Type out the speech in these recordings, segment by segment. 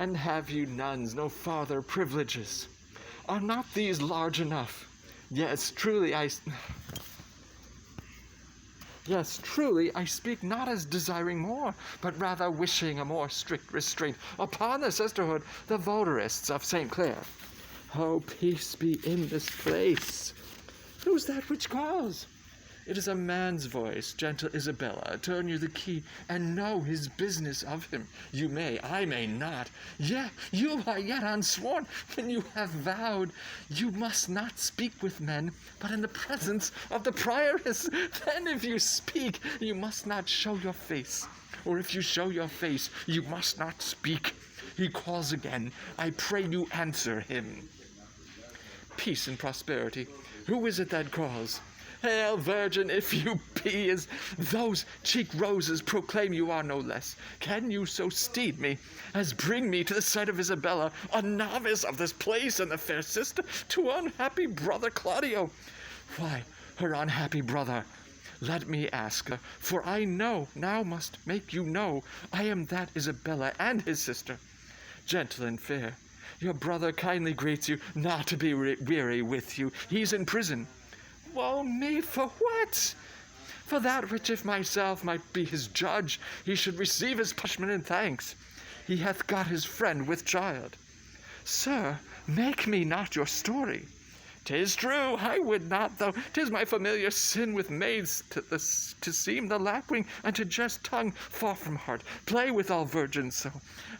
And have you nuns no farther privileges? Are not these large enough? Yes, truly I speak not as desiring more, but rather wishing a more strict restraint upon the sisterhood, the votarists of St. Clair. Oh, peace be in this place. Who's that which calls? It is a man's voice. Gentle Isabella, turn you the key, and know his business of him. You may, I may not. Yeah, you are yet unsworn, when you have vowed you must not speak with men, but in the presence of the prioress. Then if you speak, you must not show your face. Or if you show your face, you must not speak. He calls again. I pray you answer him. Peace and prosperity. Who is it that calls? Hail, virgin, if you be, as those cheek roses proclaim you are no less. Can you so steed me as bring me to the sight of Isabella, a novice of this place, and the fair sister to unhappy brother Claudio? Why, her unhappy brother, let me ask her, for I know, now must make you know, I am that Isabella and his sister. Gentle and fair, your brother kindly greets you, not to be weary with you. He's in prison. Woe me, for what? For that which if myself might be his judge, he should receive his punishment in thanks. He hath got his friend with child. Sir, make me not your story. 'Tis true, I would not, though 'tis my familiar sin with maids to seem the lapwing, and to jest tongue far from heart, play with all virgins so.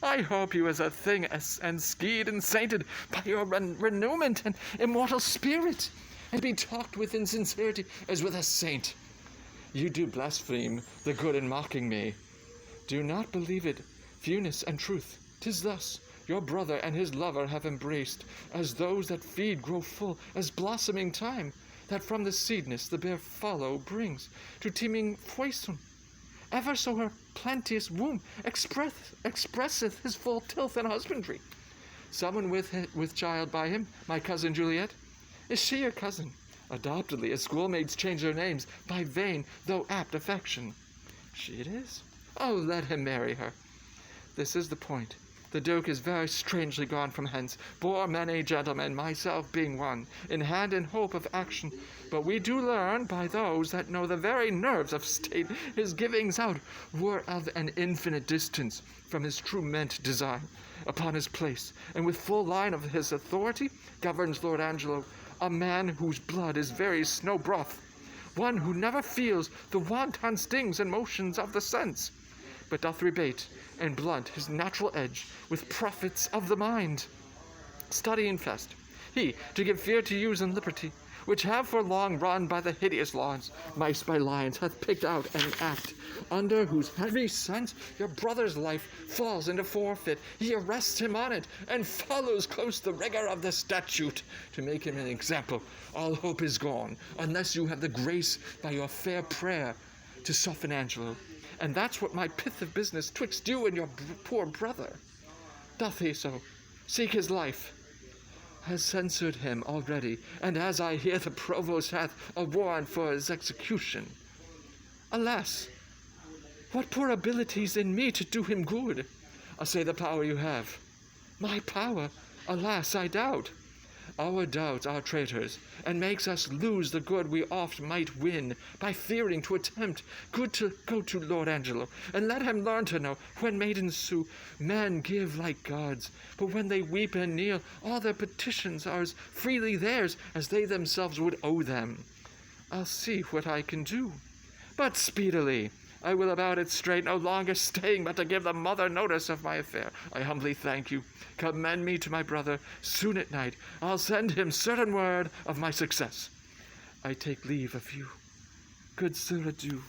I hope you as a thing enskeed and sainted by your renewment and immortal spirit, and be talked with in sincerity as with a saint. You do blaspheme the good in mocking me. Do not believe it, fewness and truth. 'Tis thus your brother and his lover have embraced, as those that feed grow full, as blossoming time, that from the seedness the bare fallow brings, to teeming foison. Ever so her plenteous womb expresseth his full tilth and husbandry. Someone with child by him, my cousin Juliet. Is she your cousin? Adoptedly, as schoolmates change their names by vain, though apt affection. She it is. Oh, let him marry her. This is the point. The Duke is very strangely gone from hence, bore many gentlemen, myself being one, in hand and hope of action. But we do learn, by those that know the very nerves of state, his givings out were of an infinite distance from his true meant design. Upon his place, and with full line of his authority, governs Lord Angelo, a man whose blood is very snow broth, one who never feels the wanton stings and motions of the sense, but doth rebate and blunt his natural edge with profits of the mind. Studying fast, he, to give fear to use and liberty, which have for long run by the hideous laws, mice by lions, hath picked out an act, under whose heavy sense your brother's life falls into forfeit. He arrests him on it, and follows close the rigor of the statute, to make him an example. All hope is gone, unless you have the grace by your fair prayer to soften Angelo. And that's what my pith of business twixt you and your poor brother. Doth he so? Seek his life? Has censured him already, and as I hear the provost hath a warrant for his execution. Alas, what poor abilities in me to do him good? Say the power you have. My power, alas, I doubt. Our doubts are traitors, and makes us lose the good we oft might win, by fearing to attempt good to go to Lord Angelo, and let him learn to know, when maidens sue, men give like gods, but when they weep and kneel, all their petitions are as freely theirs as they themselves would owe them. I'll see what I can do, but speedily. I will about it straight, no longer staying, but to give the mother notice of my affair. I humbly thank you. Commend me to my brother. Soon at night I'll send him certain word of my success. I take leave of you. Good sir, adieu.